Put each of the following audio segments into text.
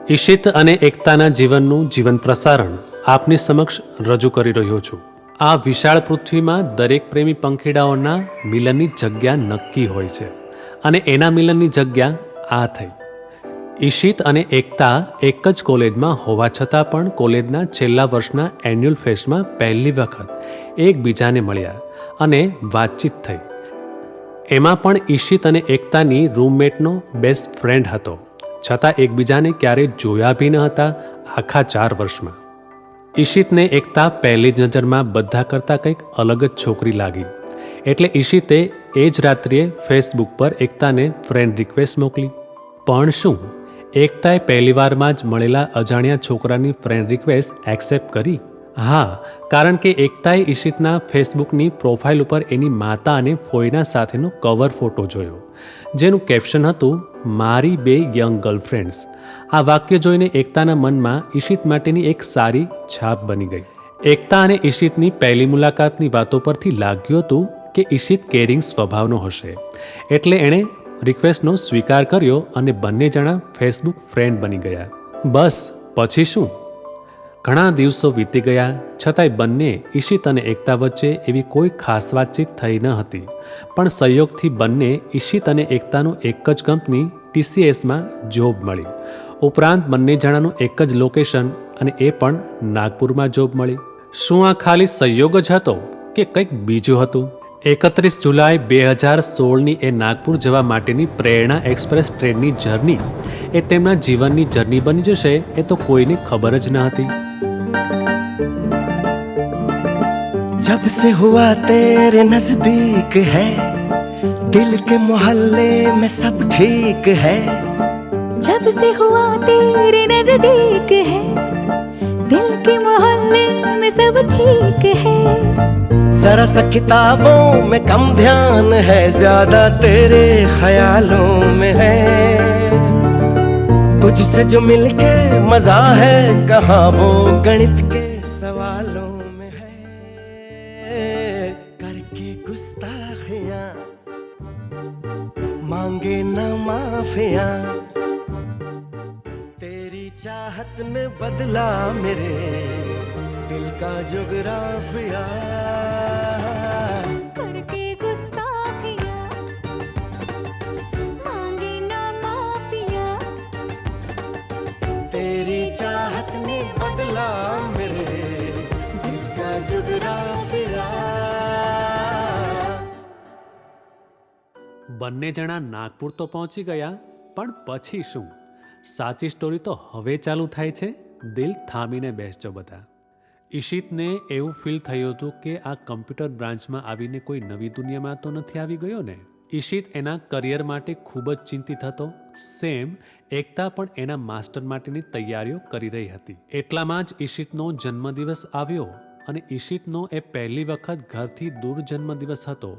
ઈશિત અને એકતાના જીવનનું જીવન પ્રસારણ આપની સમક્ષ રજૂ કરી રહ્યો છું. આ વિશાળ પૃથ્વીમાં દરેક પ્રેમી પંખીડાઓના મિલનની જગ્યા નક્કી હોય છે અને એના મિલનની જગ્યા આ થઈ. ઈશિત અને એકતા એક જ કોલેજમાં હોવા છતાં પણ કોલેજના છેલ્લા વર્ષના એન્યુઅલ ફેસ્ટમાં પહેલી વખત એકબીજાને મળ્યા અને વાતચીત થઈ. એમાં પણ ઈશિત અને એકતાની રૂમમેટનો બેસ્ટ ફ્રેન્ડ હતો, છતાં એકબીજાને ક્યારેય જોયા બી ન હતા આખા 4 વર્ષમાં. ઈશિતને એકતા પહેલી જ નજરમાં બધા કરતાં કંઈક અલગ જ છોકરી લાગી, એટલે ઈશિતે એ જ રાત્રિએ ફેસબુક પર એકતાને ફ્રેન્ડ રિક્વેસ્ટ મોકલી. પણ શું એકતાએ પહેલીવારમાં જ મળેલા અજાણ્યા છોકરાની ફ્રેન્ડ રિક્વેસ્ટ એક્સેપ્ટ કરી? હા, કારણ કે એકતાએ ઈશિતના ફેસબુકની પ્રોફાઇલ ઉપર એની માતા અને ફોઈના સાથેનો કવર ફોટો જોયો, જેનું કેપ્શન હતું, મારી 2 યંગ ગર્લફ્રેન્ડ્સ. આ વાક્ય જોઈને એકતાના મનમાં ઈશિત માટેની એક સારી છાપ બની ગઈ. એકતા અને ઈશિતની પહેલી મુલાકાતની વાતો પરથી લાગ્યું હતું કે ઈશિત કેરિંગ સ્વભાવનો હશે, એટલે એણે રિક્વેસ્ટનો સ્વીકાર કર્યો અને બંને જણા ફેસબુક ફ્રેન્ડ બની ગયા. બસ પછી શું? ઘણા દિવસો વીતી ગયા, છતાંય બંને ઈશિત અને એકતા વચ્ચે એવી કોઈ ખાસ વાતચીત થઈ ન હતી. પણ સંયોગથી બંને ઈશિત અને એકતાનું એક જ કંપની TCSમાં જોબ મળી. ઉપરાંત બંને જણાનું એક જ લોકેશન અને એ પણ નાગપુરમાં જોબ મળી. શું આ ખાલી સંયોગ જ હતો કે કંઈક બીજું હતું? 31 જુલાઈ 2016ની એ નાગપુર જવા માટેની પ્રેરણા એક્સપ્રેસ ટ્રેનની જર્ની એ તેમના જીવનની જર્ની બની જશે એ તો કોઈને ખબર જ ન હતી. जब से हुआ तेरे नजदीक है, दिल के मोहल्ले में सब ठीक है. जब से हुआ तेरे नजदीक है, दिल के मोहल्ले में सब ठीक है. जरा सा किताबों में कम ध्यान है, ज्यादा तेरे ख्यालों में है. तुझसे जो मिलके मजा है, कहाँ वो गणित के सवालों में है. करके गुस्ताखियां मांगे न माफियां, तेरी चाहत ने बदला मेरे दिल का जुगराफिया. करके गुस्ताखियां मांगे ना माफिया, तेरी चाहत ने बदला मेरे दिल का जुगराफिया. બંને જણા નાગપુર તો પહોંચી ગયા, પણ પછી શું? સાચી સ્ટોરી તો હવે ચાલુ થાય છે. દિલ થામીને બેસજો બધા. ઈશિતને એવું ફીલ થયું હતું કે આ કમ્પ્યુટર બ્રાન્ચમાં આવીને કોઈ નવી દુનિયામાં તો નથી આવી ગયો ને. ઈશિત એના કરિયર માટે ખૂબ જ ચિંતિત હતો. સેમ એકતા પણ એના માસ્ટર માટેની તૈયારીઓ કરી રહી હતી. એટલામાં જ ઈશિતનો જન્મદિવસ આવ્યો અને ઈશિતનો એ પહેલી વખત ઘરથી દૂર જન્મદિવસ હતો,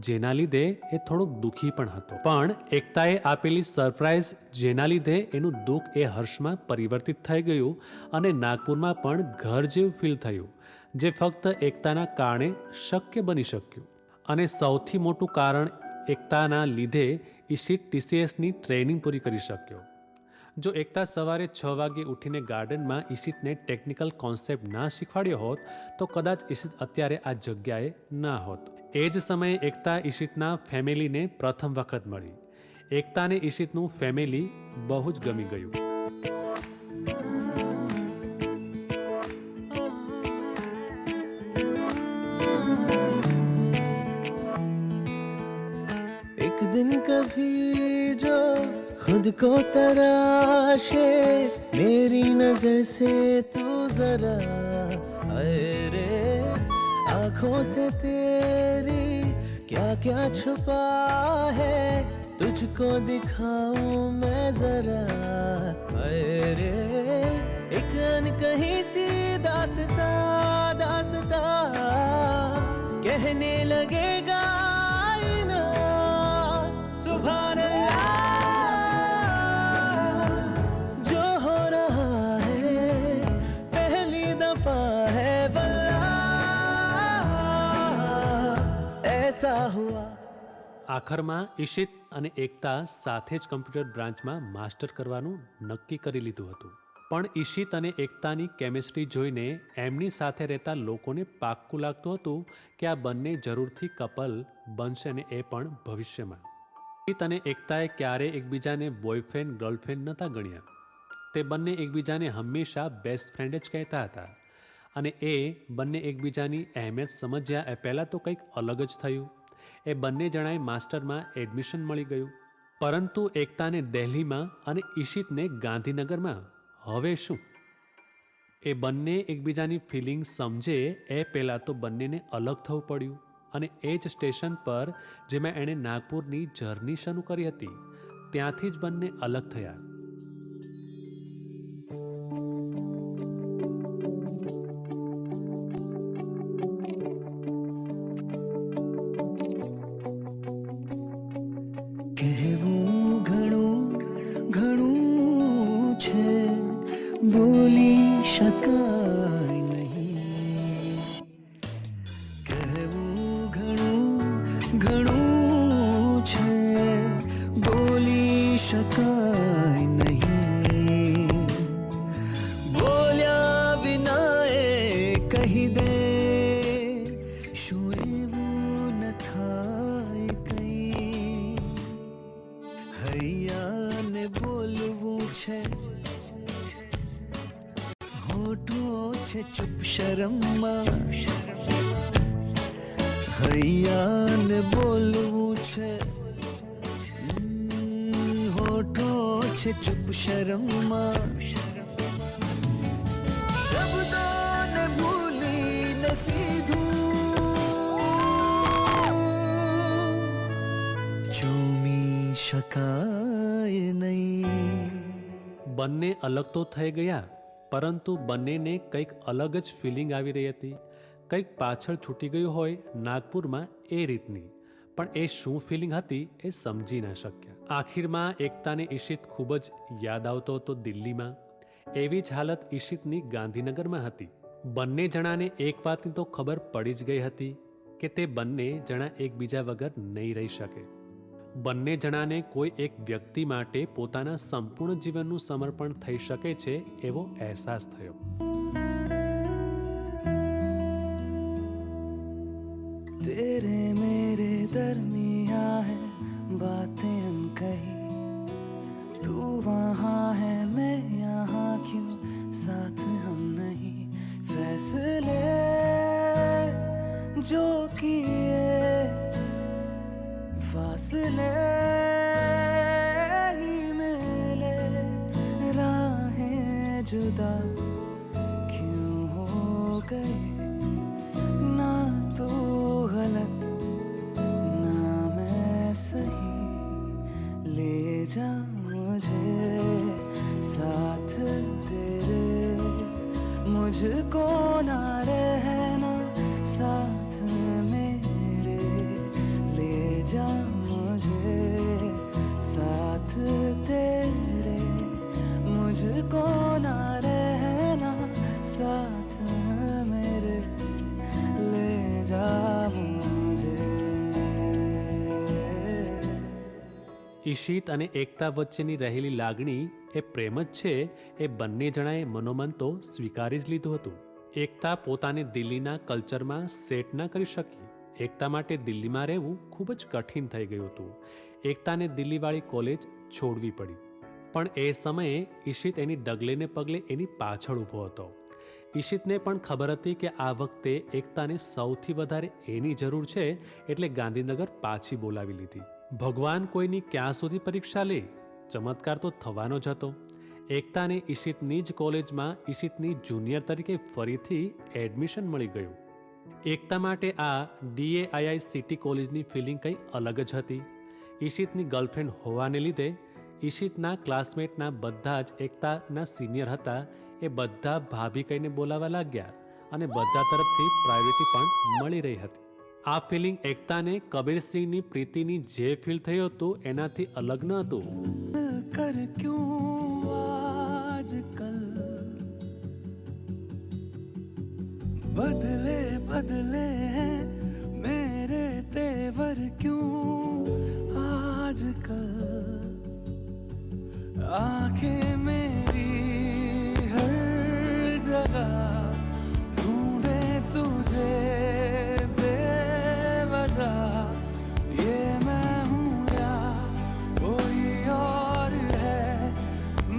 જેના લીધે એ થોડોક દુઃખી પણ હતો. પણ એકતાએ આપેલી સરપ્રાઈઝ, જેના લીધે એનું દુઃખ એ હર્ષમાં પરિવર્તિત થઈ ગયું અને નાગપુરમાં પણ ઘર જેવું ફીલ થયું, જે ફક્ત એકતાના કારણે શક્ય બની શક્યું. અને સૌથી મોટું કારણ, એકતાના લીધે ઈશિત TCSની ટ્રેનિંગ પૂરી કરી શક્યો. જો એકતા સવારે 6 વાગે ઉઠીને ગાર્ડનમાં ઈશિતને ટેકનિકલ કોન્સેપ્ટ ના શીખવાડ્યો હોત તો કદાચ ઈશિત અત્યારે આ જગ્યાએ ના હોત. એ જ સમયે એકતા ઈશિતના ફેમિલીને પ્રથમ વખત મળી. એકતાને ઈશિતનું ફેમિલી બહુ જ ગમી ગયું. एक दिन कभी जो खुद को तराशे, मेरी नजर से तू जरा हाय रे, आंखों से तेरी क्या क्या छुपा है, तुझको दिखाऊं मैं जरा हाय रे. एक अनकही सी दास्तां दास्तां कहने लगेगा सुभान अल्लाह, जो हो रहा है पहली दफा है वल्लाह, ऐसा हुआ આખરમાં ઈશિત અને એકતા સાથે જ કમ્પ્યુટર બ્રાન્ચમાં માસ્ટર કરવાનું નક્કી કરી લીધું હતું. પણ ઈશિત અને એકતાની કેમિસ્ટ્રી જોઈને એમની સાથે રહેતા લોકોને પાક્કું લાગતું હતું કે આ બંને જરૂરથી કપલ બનશે, અને એ પણ ભવિષ્યમાં. ઈશિત અને એકતાએ ક્યારેય એકબીજાને બોયફ્રેન્ડ ગર્લફ્રેન્ડ નહોતા ગણ્યા. તે બંને એકબીજાને હંમેશા બેસ્ટ ફ્રેન્ડ જ કહેતા હતા. અને એ બંને એકબીજાની અહેમિયત સમજ્યા એ પહેલાં તો કંઈક અલગ જ થયું. એ બંને જણાએ માસ્ટરમાં એડમિશન મળી ગયું. પરંતુ એકતાને દિલ્હીમાં અને ઈશિતને ગાંધીનગરમાં. હવે શું? એ બંને એકબીજાની ફિલિંગ સમજે એ પહેલાં તો બંનેને અલગ થવું પડ્યું. અને એ જ સ્ટેશન પર જેમાં એણે નાગપુરની જર્ની શરૂ કરી હતી, ત્યાંથી જ બંને અલગ થયા. કહેવું ઘણું ઘણું છે, બોલી શકાય નહીં. કહેવું ઘણું ઘણું છે, બોલી શકાય નહીં. બોલ્યા વિના એ કહી દે, શું એવું ન થાય કઈ. હૈયાને બોલવું છે, હોઠો છે ચૂપ શરમમાં. હૈયાને બોલવું છે, હોઠો છે ચૂપ શરમમાં. શબ્દોને ભૂલીને સીધું ચૂમી શકાય નહીં. બંને અલગ તો થઈ ગયા, પરંતુ બંનેને કંઈક અલગ જ ફિલિંગ આવી રહી હતી. કંઈક પાછળ છૂટી ગયું હોય નાગપુરમાં એ રીતની. પણ એ શું ફિલિંગ હતી એ સમજી ના શક્યા. આખીરમાં એકતાને ઈશિત ખૂબ જ યાદ આવતો હતો દિલ્હીમાં. એવી જ હાલત ઈશિતની ગાંધીનગરમાં હતી. બંને જણાને એક વાતની તો ખબર પડી જ ગઈ હતી કે તે બંને જણા એકબીજા વગર નહીં રહી શકે. બંને જણાને કોઈ એક વ્યક્તિ માટે પોતાના સંપૂર્ણ જીવનનું સમર્પણ થઈ શકે છે એવો અહેસાસ થયો. तेरे मेरे दरमियां है बातें अनकही, तू वहाँ है मैं यहाँ क्यों साथ हम नहीं. फैसले जो किए फासले ही मिले, राहें जुदा क्यों हो गए. ना तू गलत ना मैं सही, ले जा मुझे साथ तेरे. मुझको ना रहना साथ मेरे, ले जा मुझे साथ तेरे. मुझको ना रहना साथ मेरे, ले जा मुझे. ઈશિત અને એકતા વચ્ચેની રહેલી લાગણી એ પ્રેમ જ છે એ બંને જણાએ મનોમન તો સ્વીકારી જ લીધું હતું. એકતા પોતાને દિલ્હીના કલ્ચરમાં સેટ ના કરી શકી. એકતા માટે દિલ્હીમાં રહેવું ખૂબ જ કઠિન થઈ ગયું હતું. એકતાને દિલ્હીવાળી કોલેજ છોડવી પડી. પણ એ સમયે ઈશિત એની ડગલેને પગલે એની પાછળ ઊભો હતો. ઈશિતને પણ ખબર હતી કે આ વખતે એકતાને સૌથી વધારે એની જરૂર છે, એટલે ગાંધીનગર પાછી બોલાવી લીધી. ભગવાન કોઈની ક્યાં સુધી પરીક્ષા લે, ચમત્કાર તો થવાનો જ હતો. એકતાને ઈશિતની જ કોલેજમાં ઈશિતની જુનિયર તરીકે ફરીથી એડમિશન મળી ગયું. એકતા માટે આ DAIICT કોલેજની ફિલિંગ કંઈ અલગ જ હતી. ઈશિતની ગર્લફ્રેન્ડ હોવાને લીધે ઈશિતના ક્લાસમેટના બધા જ એકતાના સિનિયર હતા. એ બધા ભાભી કહીને બોલાવા લાગ્યા અને બધા તરફથી પ્રાયોરિટી પણ મળી રહી હતી. આ ફિલિંગ એકતાને કબીરસિંહની પ્રીતિની જે ફીલ થયું હતું એનાથી અલગ ન હતું. कर क्यों आजकल बदले बदले हैं मेरे तेवर क्यों आंखें मेरी हर जगह ढूंढे तुझे बेवजह, ये मैं हूँ या कोई और है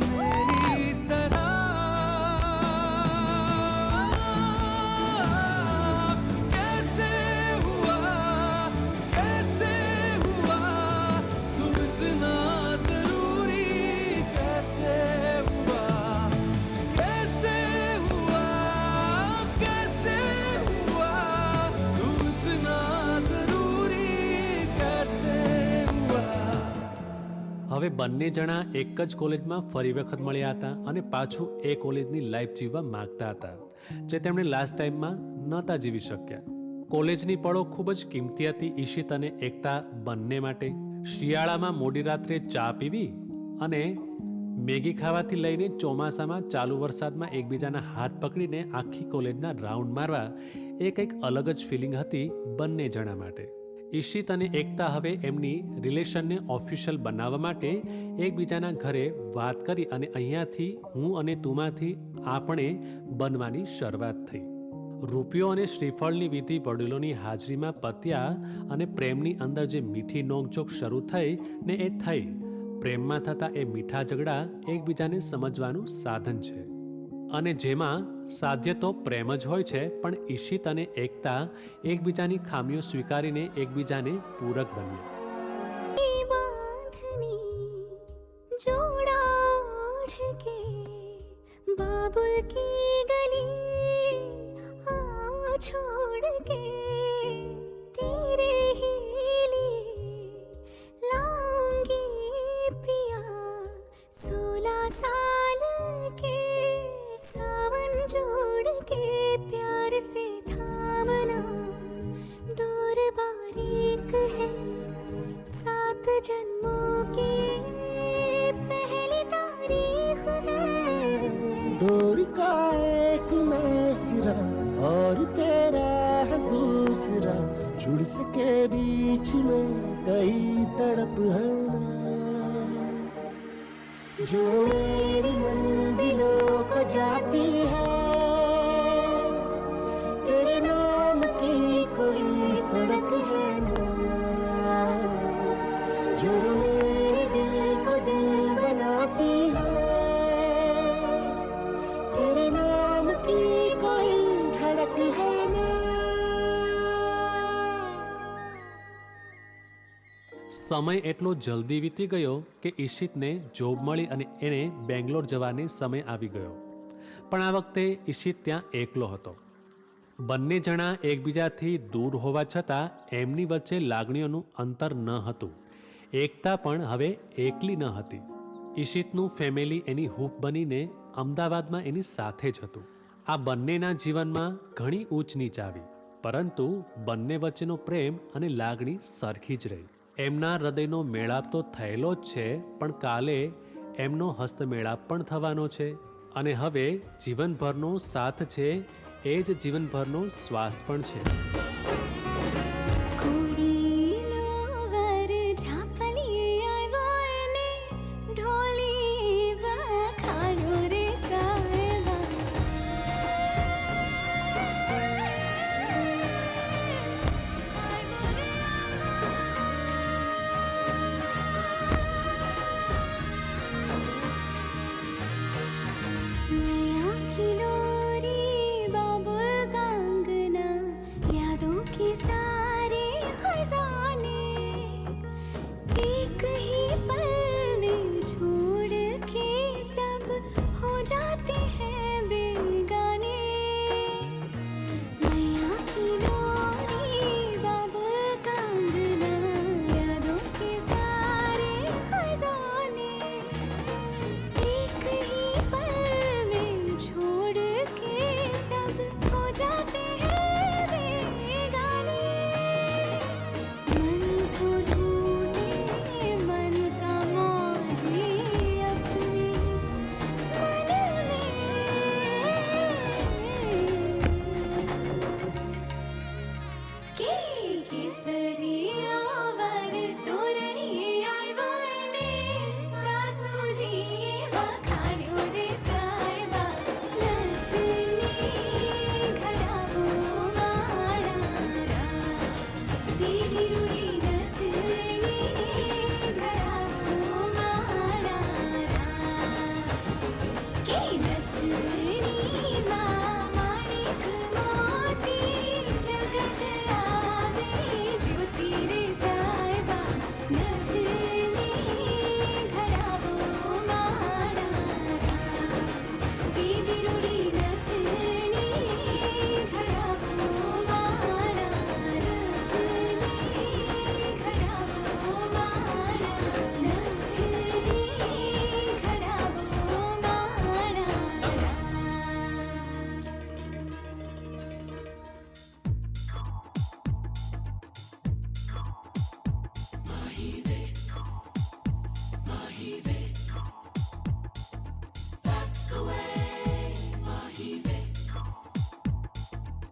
मेरी तरह। कैसे हुआ तू इतना जरूरी, कैसे हुआ तू इतना जरूरी, कैसे हुआ। હવે બંને જણા એક જ કોલેજમાં ફરી વખત મળ્યા હતા અને પાછું એ કોલેજની લાઈફ જીવવા માંગતા હતા, જે તેમણે લાસ્ટ ટાઈમમાં નહોતા જીવી શક્યા. કોલેજની પળો ખૂબ જ કિંમતી હતી ઈશિત અને એકતા બંને માટે. શિયાળામાં મોડી રાત્રે ચા પીવી અને મેગી ખાવાથી લઈને ચોમાસામાં ચાલુ વરસાદમાં એકબીજાના હાથ પકડીને આખી કોલેજના રાઉન્ડ મારવા એ કંઈક અલગ જ ફિલિંગ હતી બંને જણા માટે. ઈશિત અને એકતા હવે એમની રિલેશનને ઓફિશિયલ બનાવવા માટે એકબીજાના ઘરે વાત કરી અને અહીંયાથી હું અને તુમાંથી આપણે બનવાની શરૂઆત થઈ. રૂપિયો અને શ્રીફળની વિધિ વડીલોની હાજરીમાં પત્યા અને પ્રેમની અંદર જે મીઠી નોકઝોક શરૂ થઈ ને એ થઈ. પ્રેમમાં થતા એ મીઠા ઝઘડા એકબીજાને સમજવાનું સાધન છે અને જેમાં સાધ્ય તો પ્રેમ જ હોય છે, પણ ઈશિત અને એકતા એકબીજાની ખામીઓ સ્વીકારીને એકબીજાને પૂરક બન્યા. बांधनी जोड़ा ओढ़ के बाबुल की गली हाँ छोड़ के तेरे ही लिए लाऊंगी पिया 16 साल के सावन जोड़ के प्यार से थामना डोर बारीक है 7 जन्मों की पहली तारीख है. डोर का एक मैं सिरा और तेरा है दूसरा, जुड़ सके बीच में कई तड़प है ना, जो मेरी मंजिलों को जाती है तेरे नाम की कोई सड़क है ना, जो मेरे दिल को दिल बनाती है तेरे नाम की कोई धड़क है ना. સમય એટલો જલ્દી વીતી ગયો કે ઈશિતને જોબ મળી અને એને બેંગ્લોર જવાનો સમય આવી ગયો. પણ આ વખતે ઈશિત ત્યાં એકલો હતો. બંને જણા એકબીજાથી દૂર હોવા છતાં એમની વચ્ચે લાગણીઓનું અંતર ન હતું. એકતા પણ હવે એકલી ન હતી. ઈશિતનું ફેમિલી એની હૂપ બનીને અમદાવાદમાં એની સાથે જ હતું. આ બંનેના જીવનમાં ઘણી ઊંચ નીચ આવી, પરંતુ બંને વચ્ચેનો પ્રેમ અને લાગણી સરખી જ રહી. એમના હૃદયનો મેળાપ તો થયેલો જ છે, પણ કાલે એમનો હસ્તમેળાપ પણ થવાનો છે અને હવે જીવનભરનો સાથ છે એ જ જીવનભરનો શ્વાસ પણ છે. नया खिलोरी बाबुल का अंगना यादों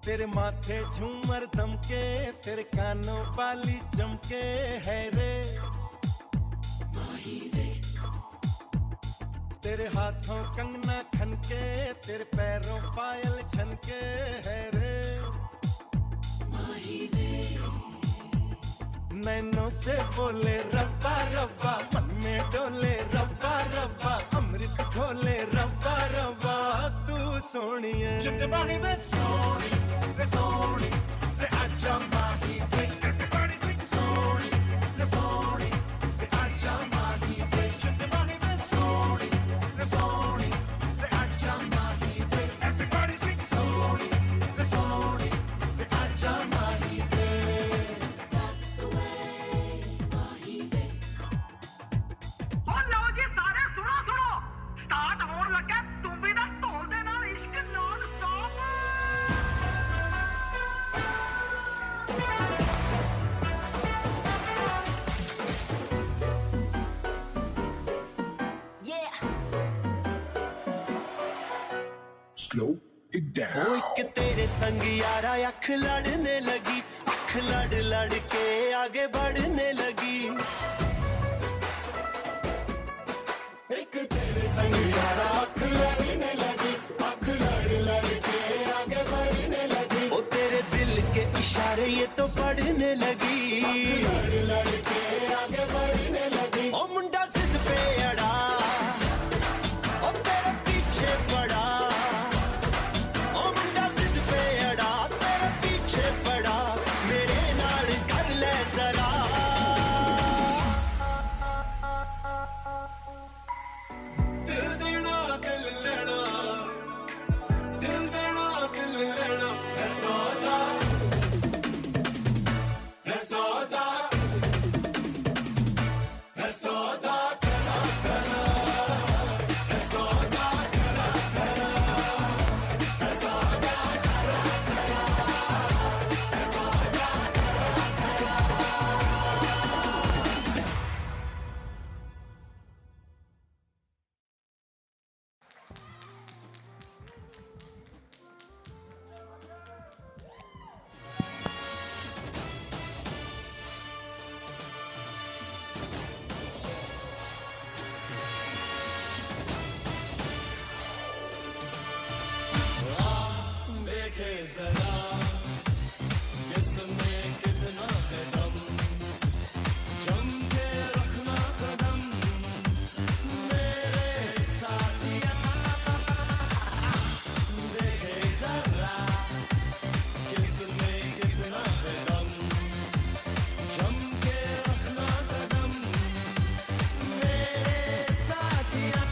तेरे माथे झूमर दमके, तेरे कानों वाली चमके है रे, तेरे हाथों कंगना खनके, तेरे पैरों पायल छनके है रे, नैनों से बोले रब्बा रब्बा, मन में डोले रब्बा रब्बा, अमृत खोले रब्बा रब्बा, तू सोनी है। जिंदे माही वे सोनी, वे सोनी, वे आजा माही वे। Everybody sing सोनी, वे सोनी, वे आजा माही वे। जिंदे माही वे सोनी, वे सोनी, वे आजा माही वे। Everybody sing सोनी, वे सोनी, वे आजा माही वे। ਉਹ ਲਓ ਜੀ ਸਾਰੇ ਸੁਣੋ ਸੁਣੋ ਸਟਾਰਟ ਹੋਣ ਲੱਗਾ ਤੂੰਬੀ ਦਾ ਢੋਲ ਦੇ ਨਾਲ ਇਸ਼ਕ non stop Slow it down. ओ एक तेरे संग यारा अख लड़ने लगी, अख लड़ लड़ के आगे बढ़ने लगी, एक तेरे संग यारा अख लड़ने लगी, अख लड़ लड़ के आगे बढ़ने लगी। ओ तेरे दिल के इशारे ये तो पढ़ने लगी, लड़ लड़ के आगे बढ़ने लगी। ओ मुंडा जिद पे अड़ा, ओ तेरे पीछे पड़ा, ओ मुंडा जिद पे अड़ा, तेरे पीछे पड़ा, मेरे नाल कर ले जरा। दिल देना दिल लेना, दिल देना दिल लेना, है सौदा, है सौदा, है सौदा करा करा, है सौदा करा करा, है सौदा करा करा, है सौदा करा करा। देखे जरा किसमें कितना है दम, जम के रखना कदम मेरे साथिया। देखे जरा किसमें कितना है दम, जम के रखना कदम मेरे साथिया।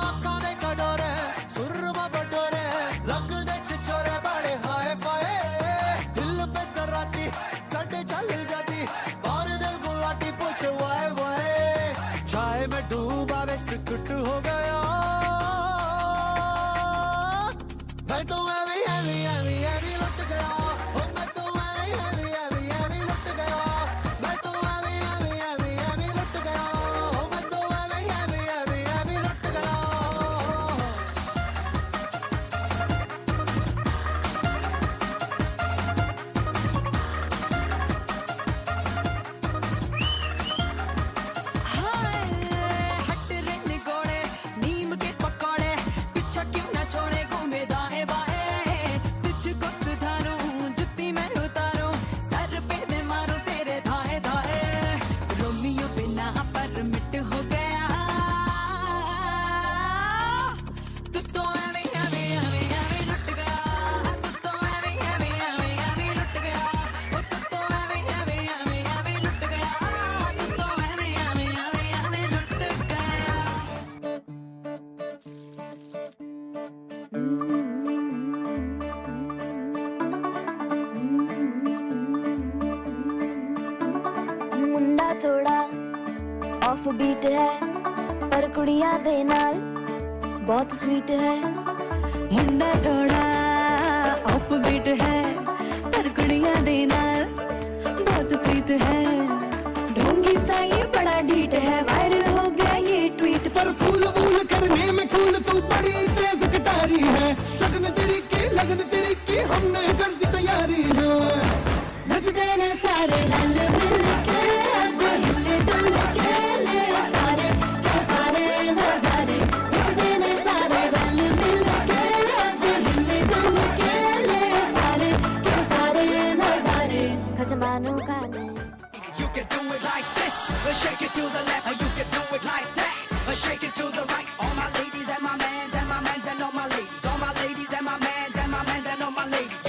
ਅੱਖਾਂ ਦੇ ਕਟੋਰੇ ਸੁਰਮਾ ਬਟੋਰੇ ਲੱਗਦੇ ਛਿਛੋਰੇ ਬੜੇ ਹਾਏ ਫਾਏ ਦਿਲ पे कराती सटे चल जाती और दिल गुलाटी पूछ वाए वाए चाय में डूबा वे सिकुट हो गया मैं तो एवी एवी एवी एवी लुट गया ओ मैं तो एवी एवी एवी एवी लुट गया मैं तो एवी एवी एवी एवी लुट गया ओ मैं तो एवी एवी एवी एवी लुट गया हट रे निगोड़े नीम के पकौड़े पीछा क्यों ना छोड़े घूमे दाएं बाएं तुझको सुधारूं जुत्ती मैं उतारूं सर पे मैं मारूं तेरे धाए धाए रोमियो बिना परमिट हो गया तू तो एवी एवी एवी एवी लुट गया तू तो एवी एवी एवी एवी लुट गया ओ तू तो एवी एवी एवी एवी लुट गया तू तो एवी एवी एवी एवी लुट गया थोड़ा ऑफ बीट है पर कुड़ियां दे नाल बहुत स्वीट है। मुंडा थोड़ा ऑफ बीट है पर कुड़ियां दे नाल बहुत स्वीट है। ढोंगी सा ये बड़ा ढीठ है, वायरल हो गया ये ट्वीट पर। फूल वूल करने में कूल तू बड़ी तेज कटारी है, शगन तेरी की लगन तेरी की हमने कर दी तैयारी है। नचते ने सारे रल मिल के आज हिले डुल के ले सारे के सारे नजारे। नचते ने सारे रल मिल के आज हिले डुल के ले सारे के सारे नजारे। खसमानों का नहीं You can do it like this, shake it to the left, you can do it like that, shake it to the right. All my ladies and my mans and my mans and all my ladies, all my ladies and my mans and my mans and all my ladies.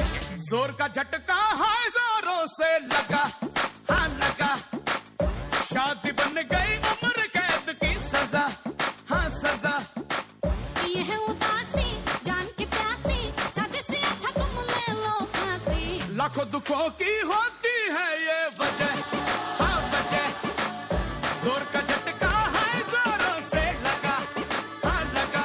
जोर का झटका हाय जोरों से लगा, हाँ लगा, शादी बन गई उम्र कैद की सजा, हाँ सजा। ये है उदासी जान की प्यासी, शादी से अच्छा तुम ले लो फांसी। लाखों दुखों की होती है ये वजह, हाँ वजह। जोर का झटका हाय जोरों से लगा, हाँ लगा।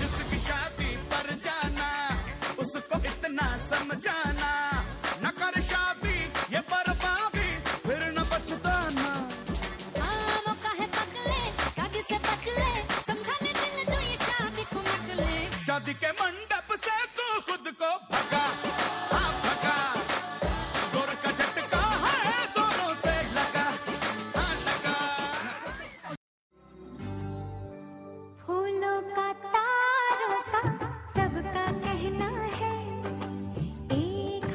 जिसकी शादी पर जाना उसको इतना समझाना, न कर शादी ये बर्बादी फिर न पछताना। मौका है पकड़े शादी से बच ले, समझाने दिल जो ये शादी को मच ले। शादी के मंडप से तू खुद को भगा, हाँ भगा। जोर का झटका है जोरों से लगा, हाँ लगा। फूलों का तारों का सबका कहना है, एक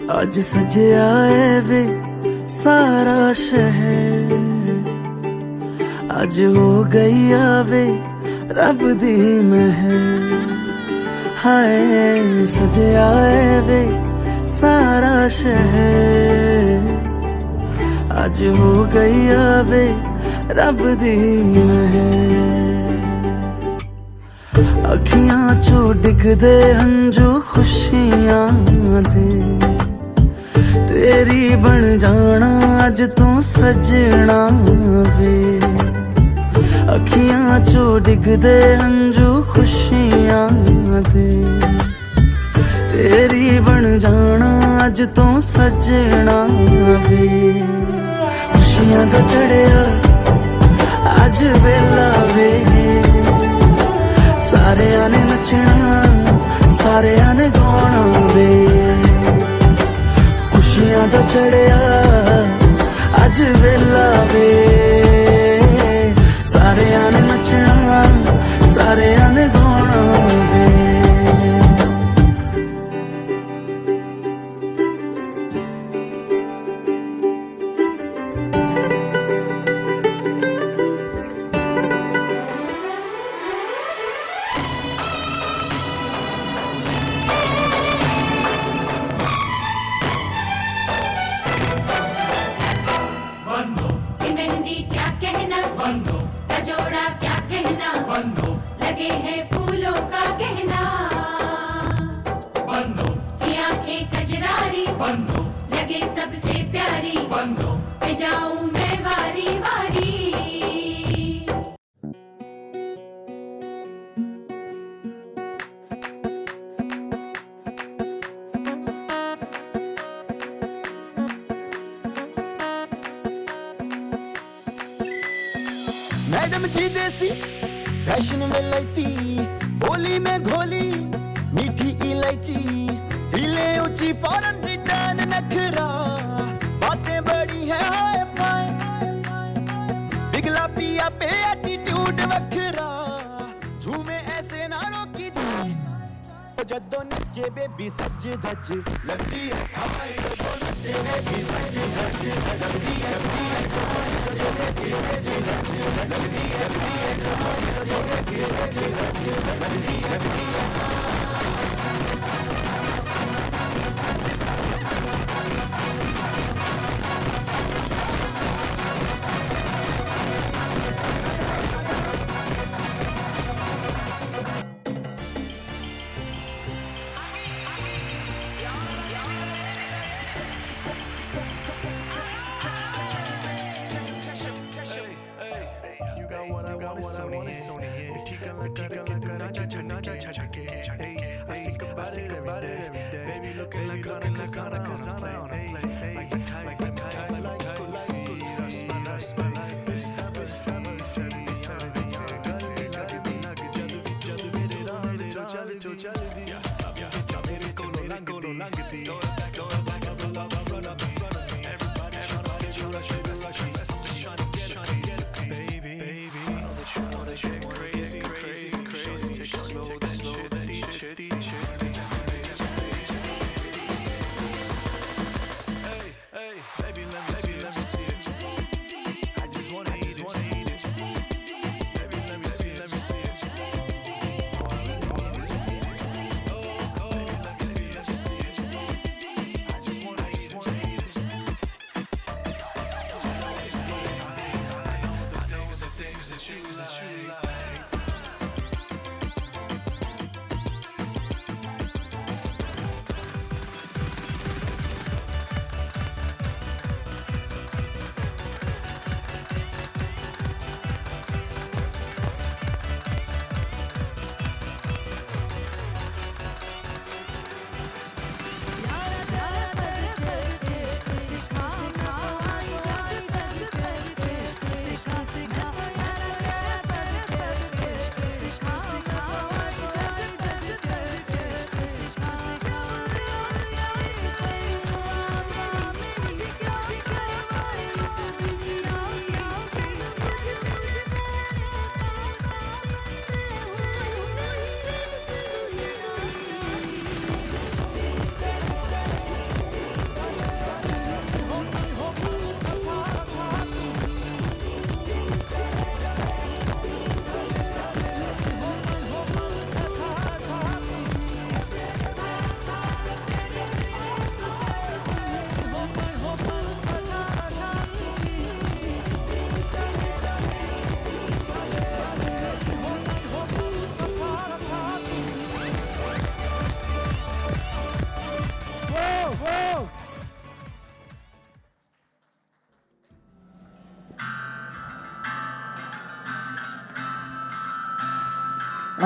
आज सजया है वे सारा शहर, आज हो गई आवे रब दी महर। हाय सजया है वे सारा शहर, आज हो गई आवे रब दी महर। अखियां चो डिगदे हंजू खुशियां दे, तेरी बन जाना अज तू सजना वे। अखियां चो डिगदे हंजू खुशियां दे, तेरी बन जाना अज तू सजना वे। खुशियां दा चढ़िया अज वेला वे, सारेयां ने नचना सारेयां ने गाना वे। खुशियां दा चढ़िया अज वेला वे, सारेयां ने नचना सारेयां ने गाना वे। कि मेहंदी क्या कहना, का जोड़ा क्या कहना, लगे हैं फूलों का गहना। की आंखें कजरारी, लगे सबसे प्यारी, पे जाऊं मैं वारी वारी। मैडम जी देसी फैशन में लैती, बोली में घोली मीठी इलायची, हिले ऊंची फॉरन रिटर्न नखरा, बातें बड़ी है हाय फाय, पिघला पिया पे एटीट्यूड वखरा, झूमे ऐसे ना रोकी जाए। जदों नीचे बेबी सज धज लगती है हाय, जदों नीचे बेबी सज धज लगती है हाय, जदों बेबी सज धज लगती है हाय, जदों बेबी सज धज लगती है।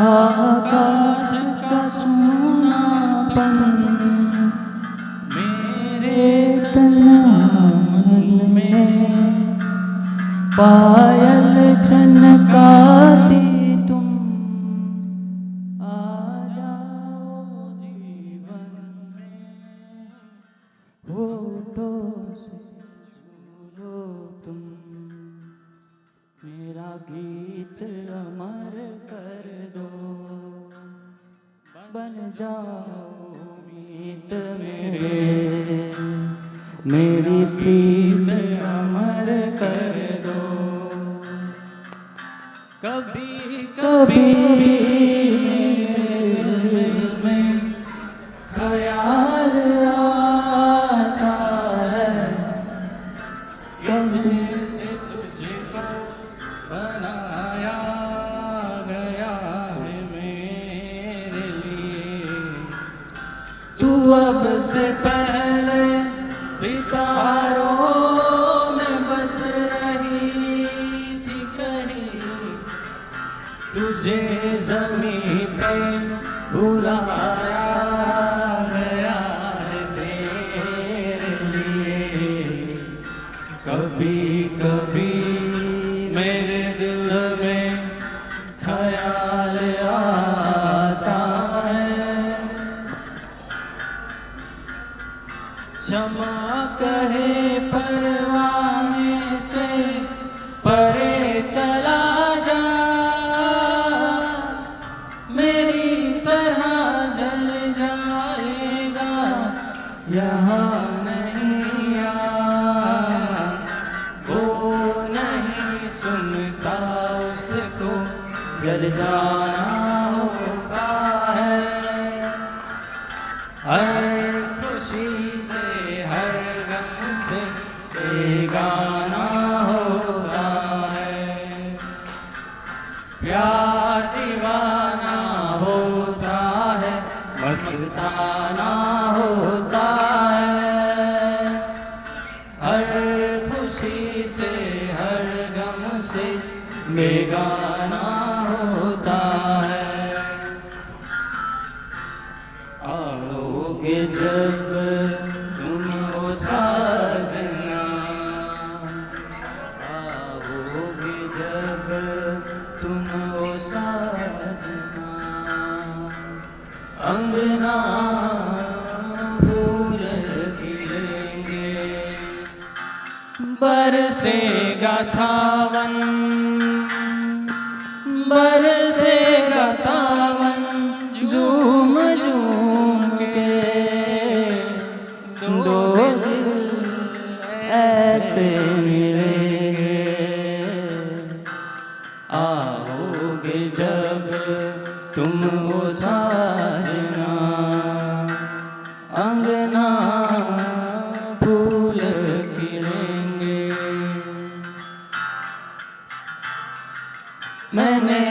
आकाश का सूनापन मेरे तन्हा मन में पायल छनकाती तुम आ जाओ जीवन में होठों से छू लो तुम मेरा गीत अमर कर दो बन जाओ मीत मेरी प्रीत अमर कर दो कभी कभी में ख्याल आता है कभी से तुझको बनाया गया है मेरे लिए तू अब से पहले सितारों में बस रही थी कहीं तुझे ज़मीं पे बुलाया गया है तेरे लिए कभी कभी मेरे दिल में ख्याल आता है क्षमा कहे परवाने से परे चला जा मेरी तरह जल जाएगा यहाँ नहीं आ वो नहीं सुनता उसको जल जाना होता है हर खुशी से हर गम से बेगाना होता है प्यार दीवाना होता है मस्ताना होता है हर खुशी से हर गम से बेगाना होता है आओगे जब तुम हो साजना आओगे जब तुम हो साजना अंगना फूल खिलेंगे बरसेगा सावन बरसेगा सावन झूम झूम के दो दिल ऐसे मिलेंगे आओगे जब तुम हो साजना अंगना फूल खिलेंगे मैंने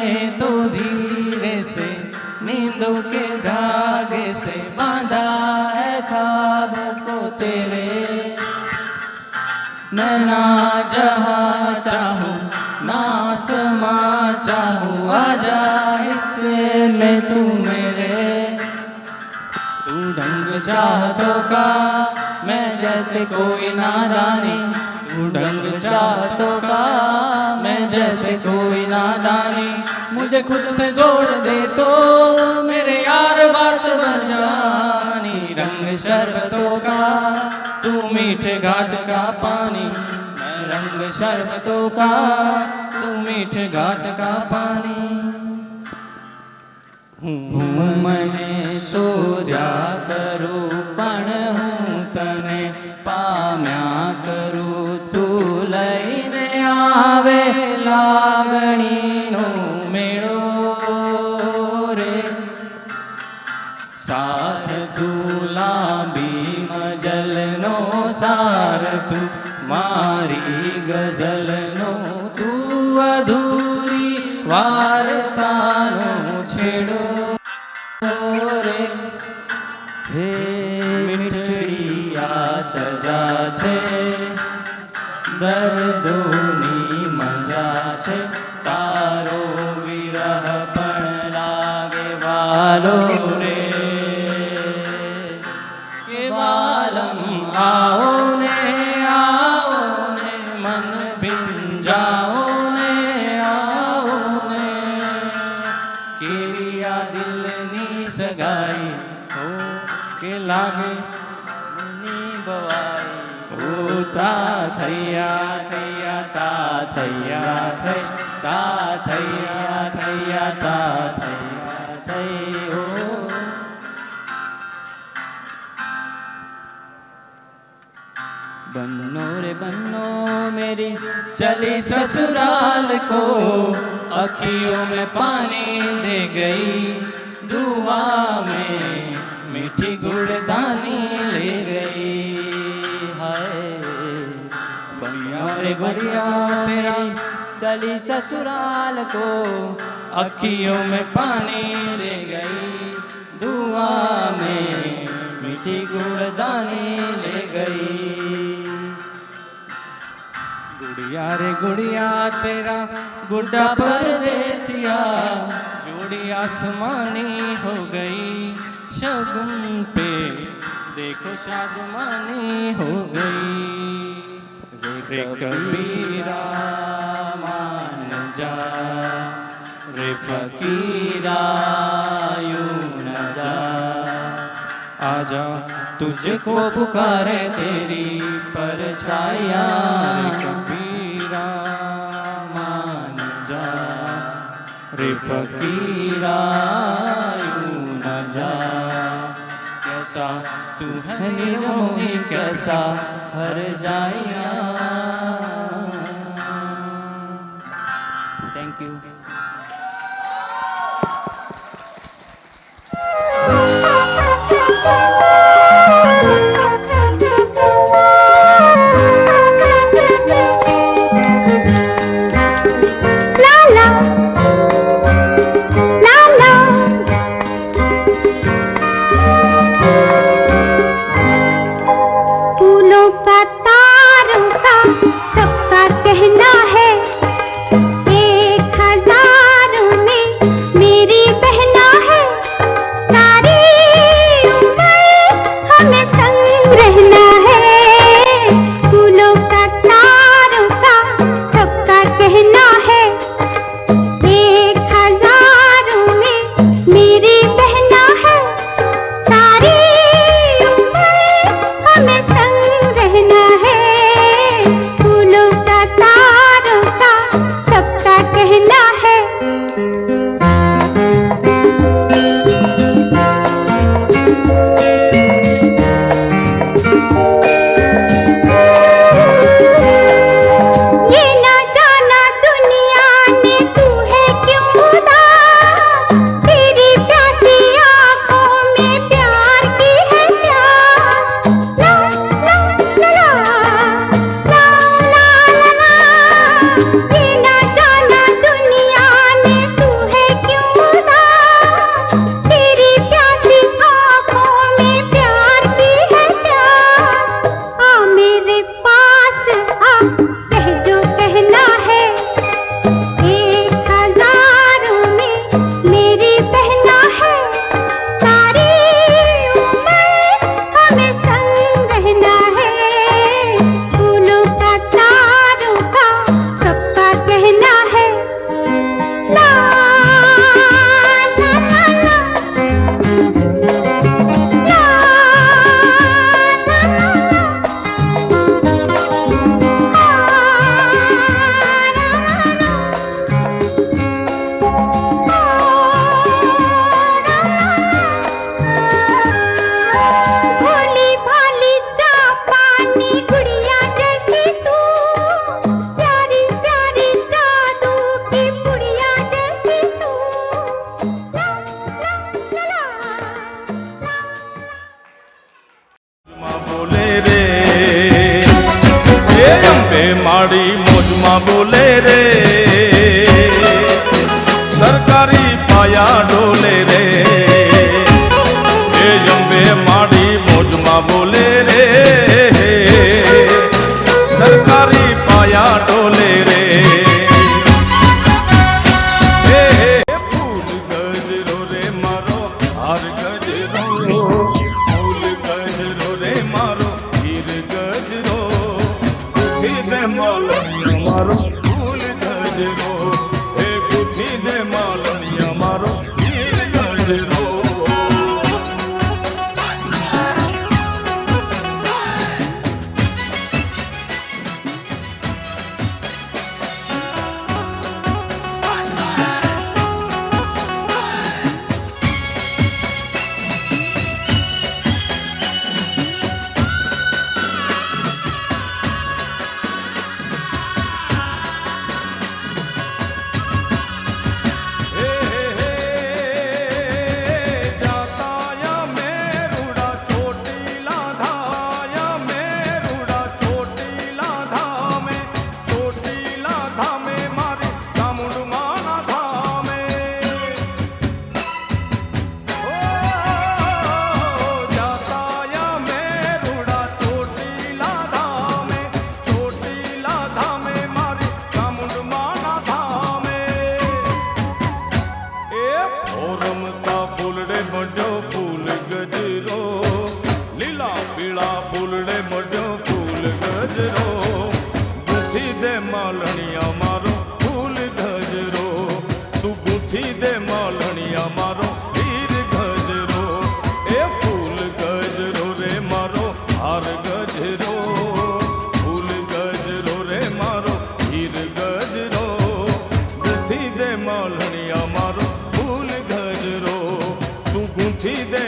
तो धीरे से नींदों के धागे से बांधा है ख्वाब को तेरे मैं ना जहाँ चाहूँ ना समा चाहूँ आजा हिस्से में तू मेरे तू ढंग चाहतों का मैं जैसे कोई नादानी तू ढंग चाहतों का मैं जैसे कोई नादानी मुझे खुद से जोड़ दे तो मेरे यार बात बन जानी रंग शरबतों का तू मीठे घाट का पानी मैं रंग शरबतों का तू मीठे घाट का पानी हूँ मने सो जा करूँ पण हूँ तने पाम्या करूँ तू लईने आवे लागणीनो मेळो रे साथ तू लांबी मजलनो सार तू मारी गजलनो तू अधूरी वार्तानो छेड़ो रे हे मीठड़ी आ सजा छे दर्दोनी मजा छे तारो विरह पण ચાલો રે કે વાલમ આવો ને મન ભીંજાઓ ને આવો ને કેવી આ દિલની સગાઈ હો કે લાગે ની બવાઈ ઓ તા થૈયા થૈયા તા થૈયા થઈ તા થૈયા થૈયા તા થૈયા થઈ ઓ बन्नो रे बन्नो मेरी चली ससुराल को अखियों में पानी दे गई दुआ में मीठी गुड़दानी ले गई हाय बन्नो रे बढ़िया तेरी चली ससुराल को अखियों में पानी दे गई दुआ में मीठी गुड़दानी ले गई गुड़िया रे गुड़िया तेरा गुड्डा परदेसिया जोड़ी आसमानी हो गई शगुन पे देखो शादमानी हो गई रे कबीरा मान जा रे फकीरा यूं न जा आजा तुझको पुकारे तेरी परछाया रे कबीरा मान जा रे फकीरा यूं न जा कैसा तू है निर्मोही कैसा हर जाया थैंक यू માડી મોજમાં બોલે રે સરકારી પાયા ડોલે રે એ અંબે માડી મોજમાં બોલે રે સરકારી પાયા ડોલે રે એ ફૂલ ગજરો રે મારો હાર ગજરો ફૂલ ગજરો રે મારો હીર ગજરો ગુથી દે માલણિયા મારો ફૂલ ગજરો હે ગુથી દે માલણિયા મારો હીર ગજરો માલણિયા મારો ફૂલ ગજરો તું ગૂંથી દે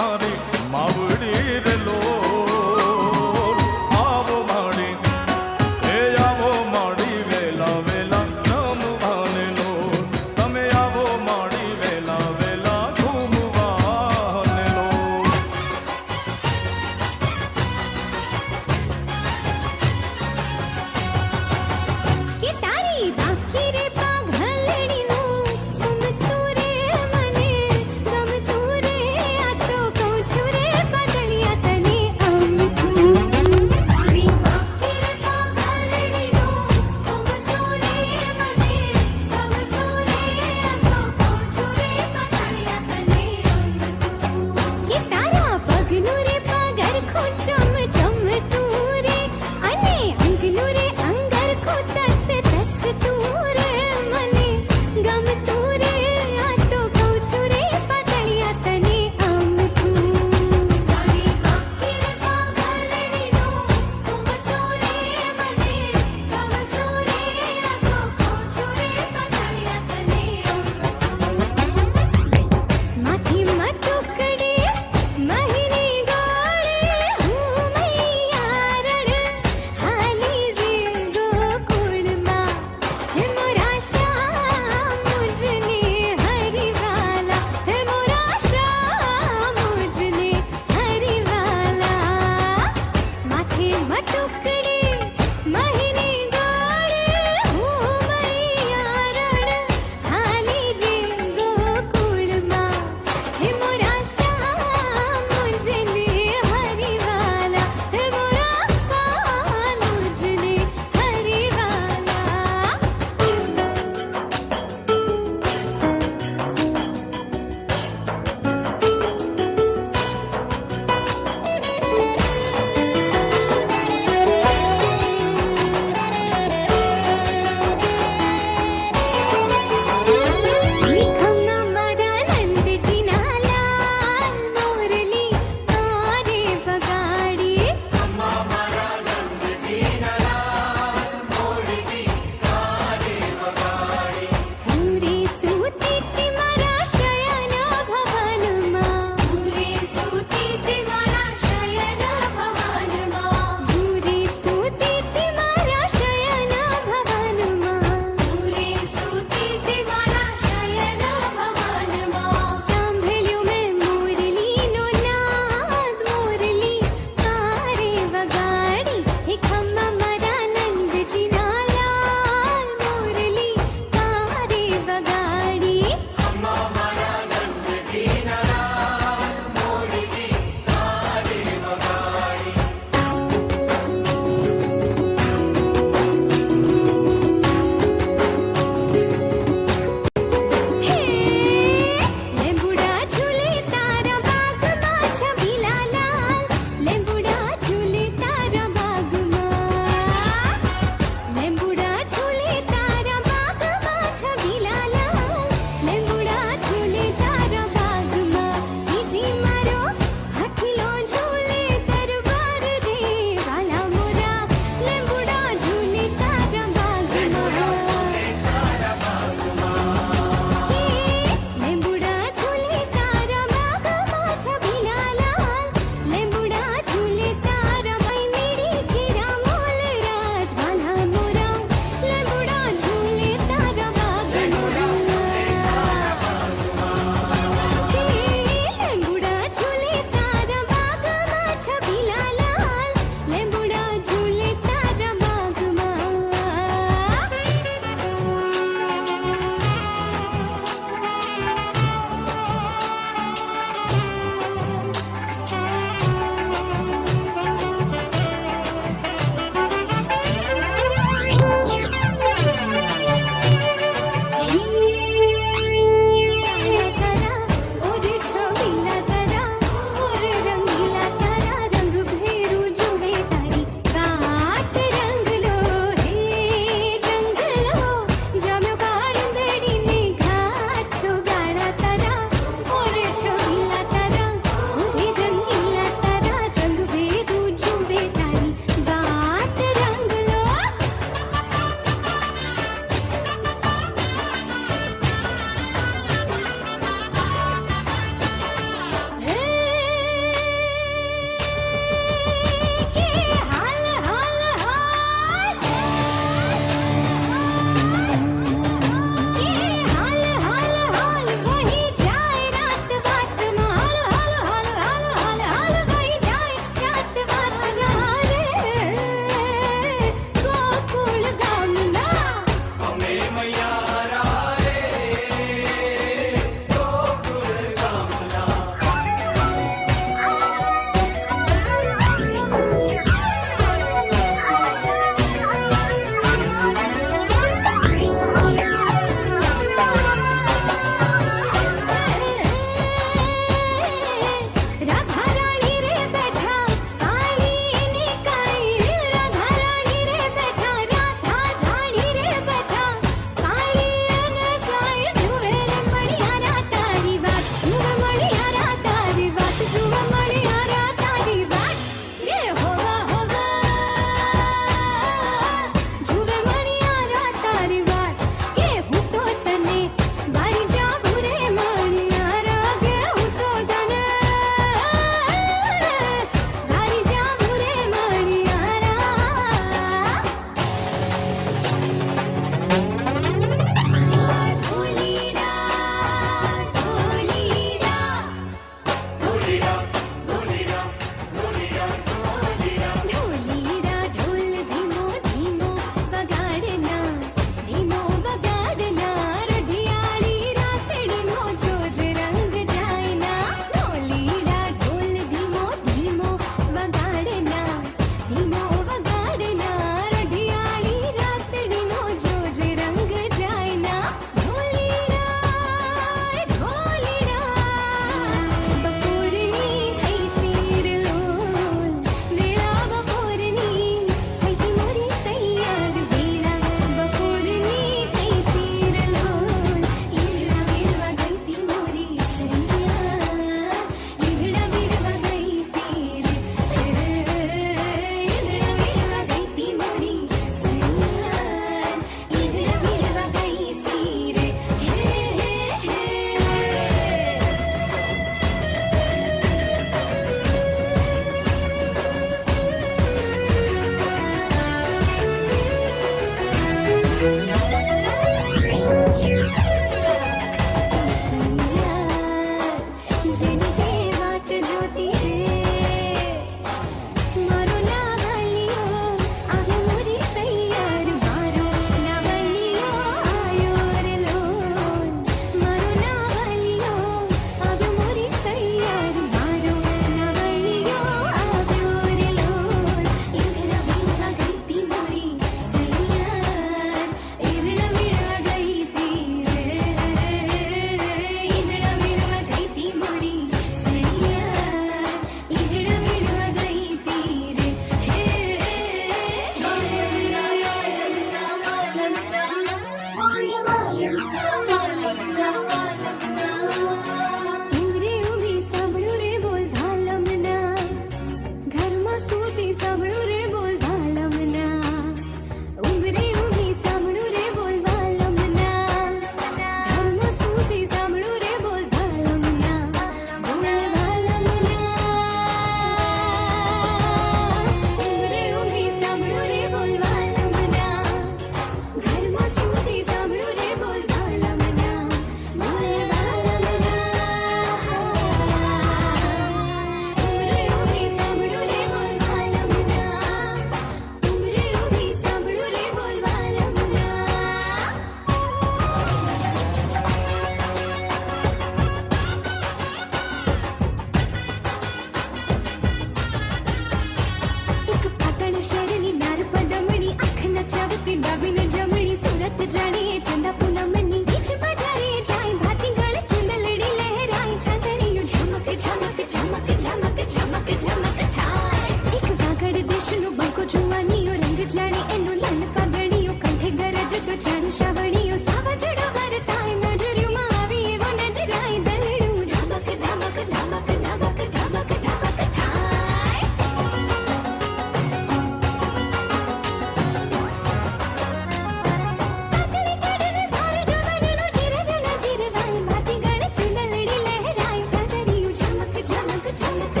झलक